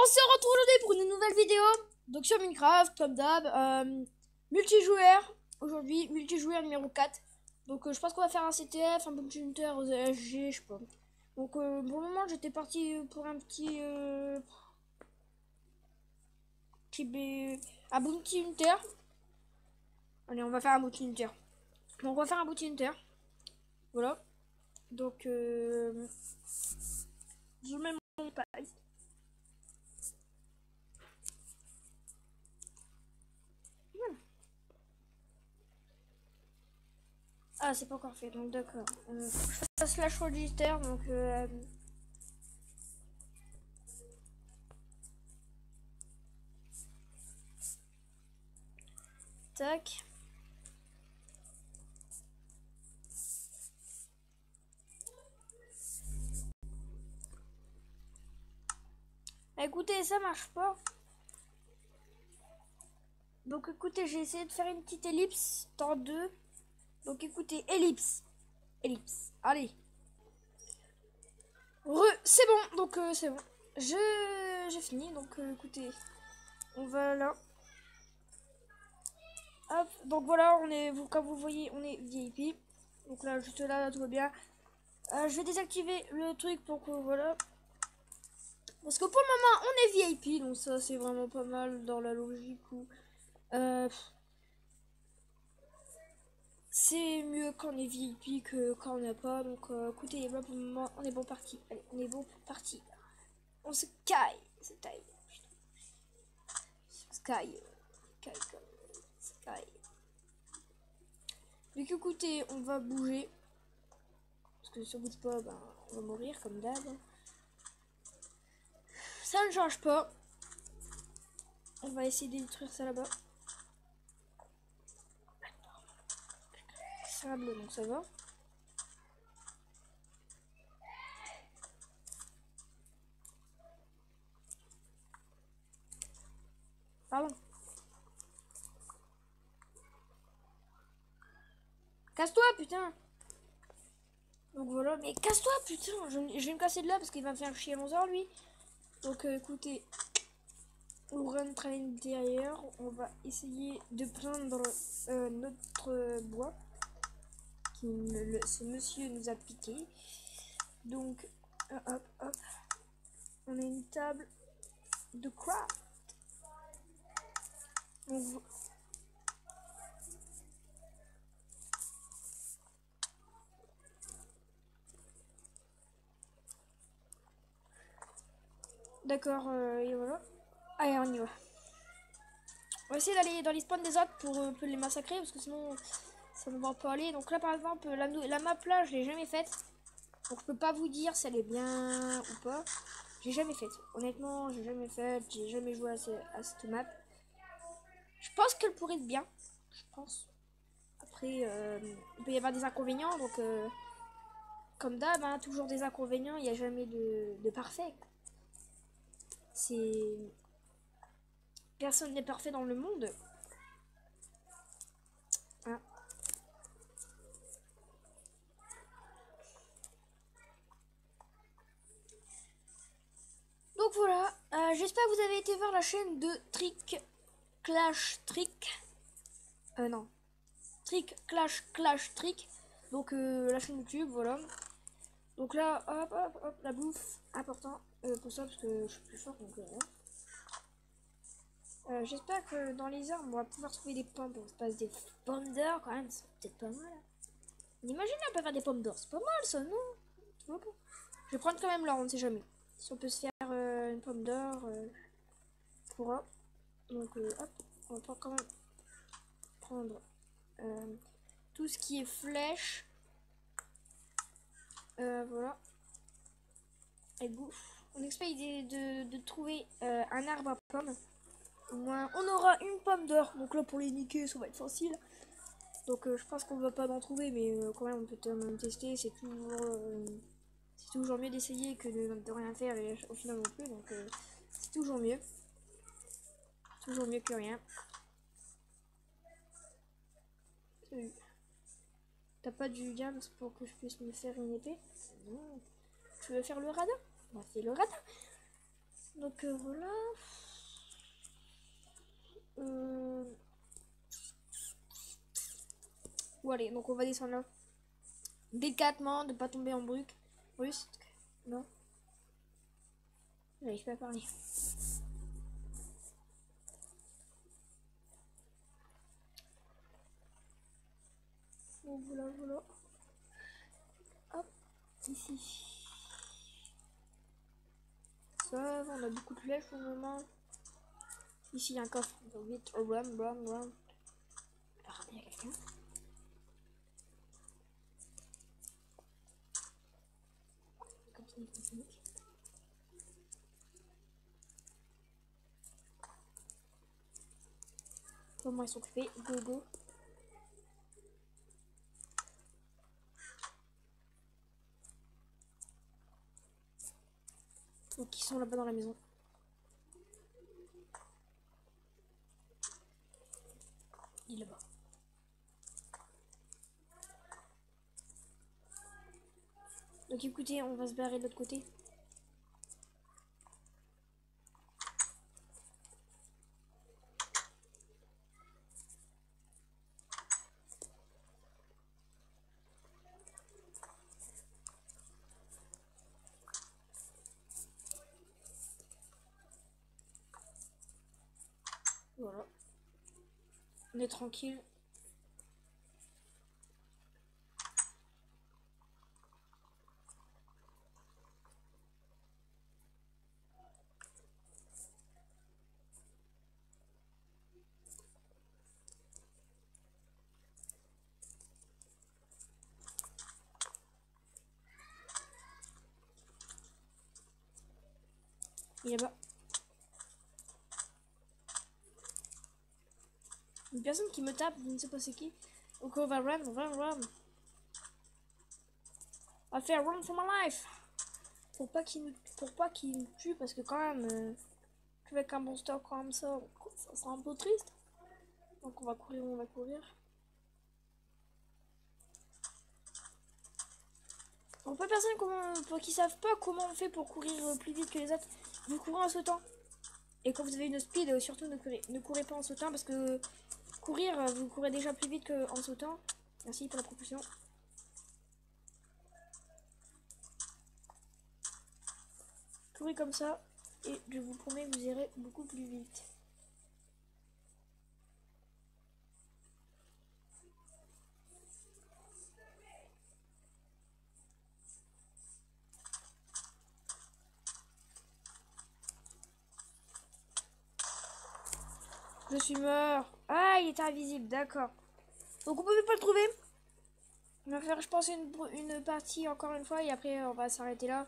On se retrouve aujourd'hui pour une nouvelle vidéo. Donc sur Minecraft, comme d'hab, multijoueur. Aujourd'hui, multijoueur numéro 4. Donc je pense qu'on va faire un CTF, un Bounty Hunter, SG, je sais pas. Donc pour le moment, j'étais parti pour un petit... un Bounty Hunter. Allez, on va faire un Bounty Hunter. Donc on va faire un Bounty Hunter. Voilà. Donc je mets mon paille. Ah, c'est pas encore fait, donc d'accord. Je fais slash register, donc tac. Écoutez, ça marche pas. Donc écoutez, j'ai essayé de faire une petite ellipse, temps 2. Donc écoutez, ellipse. Ellipse. Allez. C'est bon, donc c'est bon. J'ai fini, donc écoutez. On va là. Hop, donc voilà, on est, comme vous voyez, on est VIP. Donc là, juste là, tout va bien. Je vais désactiver le truc pour que, voilà. Parce que pour le moment, on est VIP, donc ça, c'est vraiment pas mal dans la logique où... c'est mieux quand on est VIP que quand on n'a pas. Donc écoutez, là pour le moment, on est bon parti. Allez, on est bon pour parti. On se caille. C'est taille. Sky. Sky. Donc écoutez, on va bouger. Parce que si on bouge pas, ben, on va mourir comme d'hab. Ça ne change pas. On va essayer de détruire ça là-bas. Sable, donc ça va. Pardon. Casse-toi, putain. Donc voilà, mais casse-toi, putain. Je vais me casser de là parce qu'il va me faire chier à 11 h lui. Donc écoutez, on rentre à l'intérieur. On va essayer de prendre notre bois. Ce monsieur nous a piqué. Donc, hop, hop. On a une table de craft. D'accord, et voilà. Allez, on y va. On va essayer d'aller dans les spawns des autres pour les massacrer parce que sinon ça ne va pas aller. Donc là par exemple la map là je l'ai jamais faite. Donc je peux pas vous dire si elle est bien ou pas. J'ai jamais faite. Honnêtement j'ai jamais faite. J'ai jamais joué à cette map. Je pense qu'elle pourrait être bien. Je pense. Après il peut y avoir des inconvénients. Donc comme d'hab hein, toujours des inconvénients. Il n'y a jamais de parfait. C'est... Personne n'est parfait dans le monde. Hein. Donc voilà, j'espère que vous avez été voir la chaîne de non, Clash Trick. Donc la chaîne YouTube, voilà. Donc là, hop, hop, hop, la bouffe, important pour ça parce que je suis plus fort. Donc voilà. J'espère que dans les arbres, on va pouvoir trouver des pommes. On se passe des pommes d'or quand même, c'est peut-être pas mal. Imagine, on peut faire des pommes d'or, c'est pas mal ça, non? Je vais prendre quand même là, on ne sait jamais. Si on peut se faire une pomme d'or, pourra. Donc hop, on va quand même prendre tout ce qui est flèche. Voilà. Et bouffe. On essaye de trouver un arbre à pommes. Au moins, on aura une pomme d'or. Donc là, pour les niquer, ça va être facile. Donc je pense qu'on va pas en trouver, mais quand même, on peut même tester. C'est toujours mieux d'essayer que de rien faire et au final non plus. Donc c'est toujours mieux. Toujours mieux que rien. T'as pas du diams pour que je puisse me faire une épée? Non. Tu veux faire le radin? On va faire le radin. Donc voilà. Bon, allez, donc on va descendre là. Délicatement, de pas tomber en brusque. Non, j'arrive pas à parler. Bon, voilà. Hop, ici. Ça, on a beaucoup de flèches pour le moment. Ici, il y a un coffre. Vite, run. Ah, il y a quelqu'un. Continue. Comment ils sont occupés? Go. Donc ils sont là-bas dans la maison. Il est là-bas. Donc écoutez, on va se barrer de l'autre côté. Voilà. On est tranquille. Il est là-bas. Une personne qui me tape, je ne sais pas c'est qui. Donc on va run. On va faire run for my life. Pour pas qu'il me tue, parce que quand même, avec un monster comme ça sera un peu triste. Donc on va courir. Donc pas personne qui savent pas comment on fait pour courir plus vite que les autres. Vous courez en sautant. Et quand vous avez une speed, surtout ne courez pas en sautant parce que courir, vous courez déjà plus vite qu'en sautant. Merci pour la propulsion. Courez comme ça et je vous promets que vous irez beaucoup plus vite. Je suis mort. Ah, il était invisible, d'accord. Donc on peut pas le trouver. On va faire, je pense, une partie encore une fois et après on va s'arrêter là.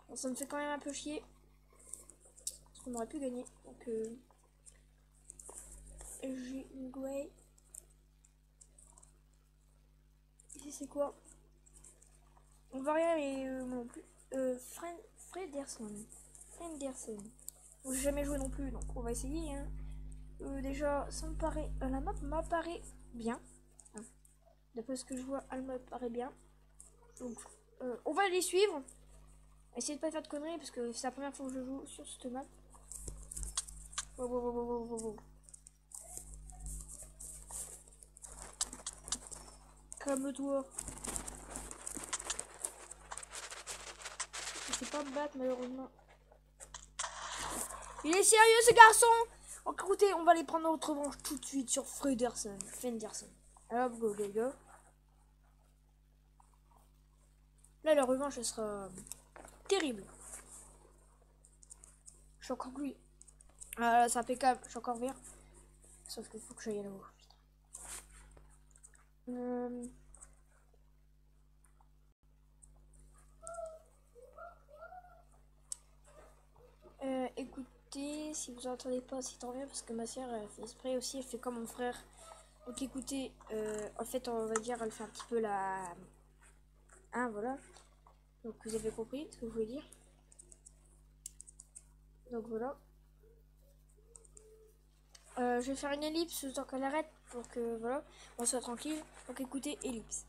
Bon, ça me fait quand même un peu chier. Parce qu'on aurait pu gagner. Donc j'ai une Grey. Ici c'est quoi? On va rien mais non plus. Frederson. J'ai jamais joué non plus, donc on va essayer. Hein. Déjà, ça me paraît. La map m'apparaît bien. Hein. D'après ce que je vois, elle me paraît bien. Donc, on va les suivre. Essayez de pas faire de conneries parce que c'est la première fois que je joue sur cette map. Wow. Calme-toi. Je sais pas me battre malheureusement. Il est sérieux ce garçon. Écoutez, on va aller prendre notre revanche tout de suite sur Fenderson. Hop, go. Là, la revanche, elle sera terrible. Je suis encore glué. Ah là, c'est impeccable. Je suis encore vert. Sauf qu'il faut que j'aille là-haut. Écoutez, si vous entendez pas, c'est tant mieux parce que ma soeur elle fait exprès aussi, elle fait comme mon frère. Donc écoutez, en fait on va dire elle fait un petit peu la... Hein, voilà. Donc vous avez compris ce que je voulais dire. Donc voilà. Je vais faire une ellipse tant qu'elle arrête pour que voilà, on soit tranquille. Donc écoutez, ellipse.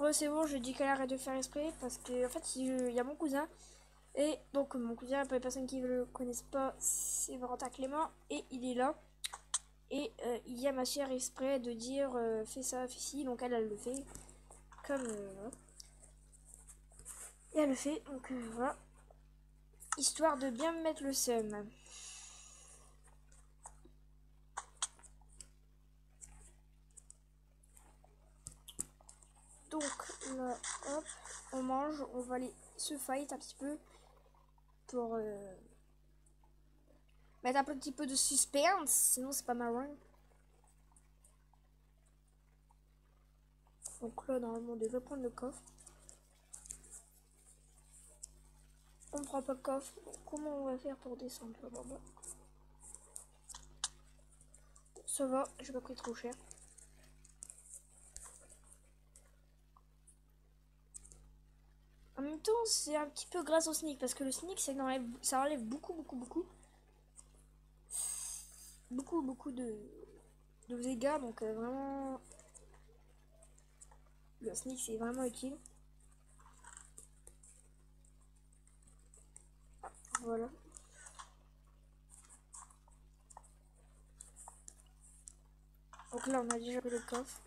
Ouais, c'est bon, je dis qu'elle arrête de faire esprit parce que en fait, il y a mon cousin. Et donc, mon cousin, pour les personnes qui ne le connaissent pas, c'est Valentin Clément. Et il est là. Et il y a ma chère exprès de dire fais ça, fais ci. Donc, elle le fait. Comme. Voilà. Et elle le fait. Donc, voilà. Histoire de bien me mettre le seum. Donc, là, hop, on mange. On va aller se fight un petit peu. Pour mettre un petit peu de suspense. Sinon, c'est pas marrant. Donc là, normalement, on devrait prendre le coffre. On prend pas le coffre. Comment on va faire pour descendre là-bas? Ça va, j'ai pas pris trop cher. En même temps, c'est un petit peu grâce au sneak. Parce que le sneak, ça enlève beaucoup de dégâts. Donc vraiment, le sneak, c'est vraiment utile. Voilà. Donc là, on a déjà le coffre.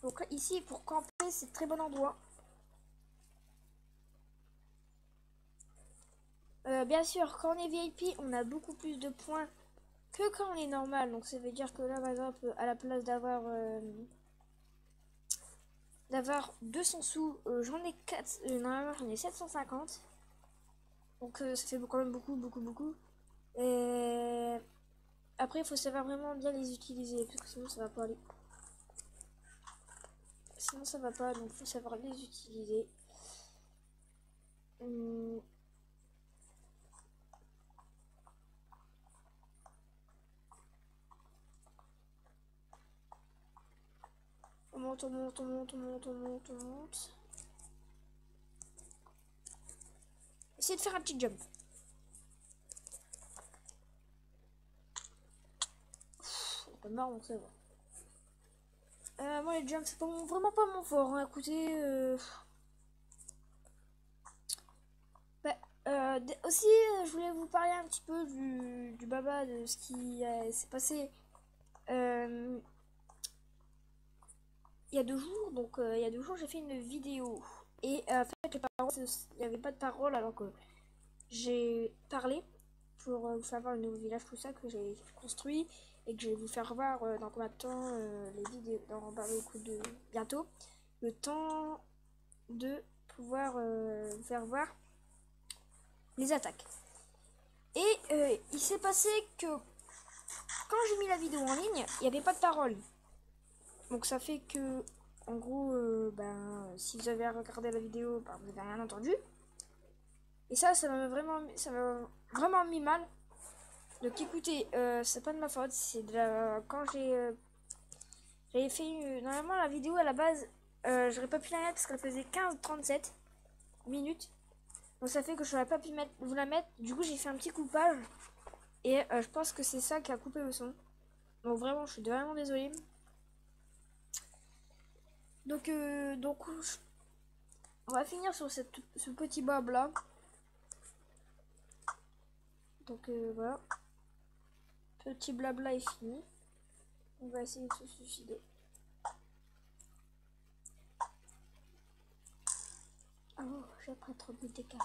Donc là, ici, pour camper, c'est très bon endroit. Bien sûr, quand on est VIP, on a beaucoup plus de points que quand on est normal. Donc ça veut dire que là, par exemple, à la place d'avoir 200 sous, j'en ai 4, normalement j'en ai 750. Donc ça fait quand même beaucoup. Et après, il faut savoir vraiment bien les utiliser, parce que sinon ça va pas aller. Sinon ça va pas, donc il faut savoir les utiliser. On monte. Essayez de faire un petit jump. C'est pas marrant, ça va. Moi les jumps c'est vraiment pas mon fort, hein. Écoutez, aussi je voulais vous parler un petit peu du baba, de ce qui s'est passé il y a 2 jours. Donc il y a 2 jours j'ai fait une vidéo et en fait les paroles, il n'y avait pas de parole alors que j'ai parlé pour vous faire voir le nouveau village, tout ça que j'ai construit et que je vais vous faire voir dans combien de temps les vidéos, dans beaucoup de bientôt, le temps de pouvoir vous faire voir les attaques. Et il s'est passé que quand j'ai mis la vidéo en ligne, il n'y avait pas de parole. Donc ça fait que, en gros, si vous avez regardé la vidéo, vous n'avez rien entendu. Et ça m'a vraiment mis mal. Donc écoutez, c'est pas de ma faute, c'est quand j'avais fait normalement la vidéo à la base, j'aurais pas pu la mettre parce qu'elle faisait 15-37 minutes. Donc ça fait que je n'aurais pas pu vous la mettre. Du coup j'ai fait un petit coupage. Et je pense que c'est ça qui a coupé le son. Donc vraiment je suis vraiment désolée. Donc on va finir sur ce petit blabla. Donc voilà. Petit blabla est fini. On va essayer de se suicider. Oh, j'ai pris trop de dégâts.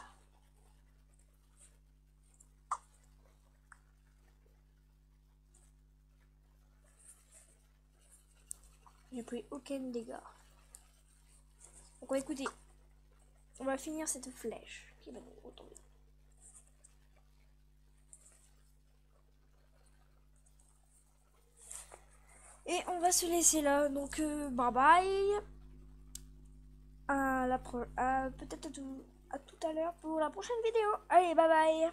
J'ai pris aucun dégât. Donc écoutez, on va finir cette flèche qui va nous retomber. Et on va se laisser là. Donc bye bye. Peut-être à tout à l'heure pour la prochaine vidéo. Allez, bye bye.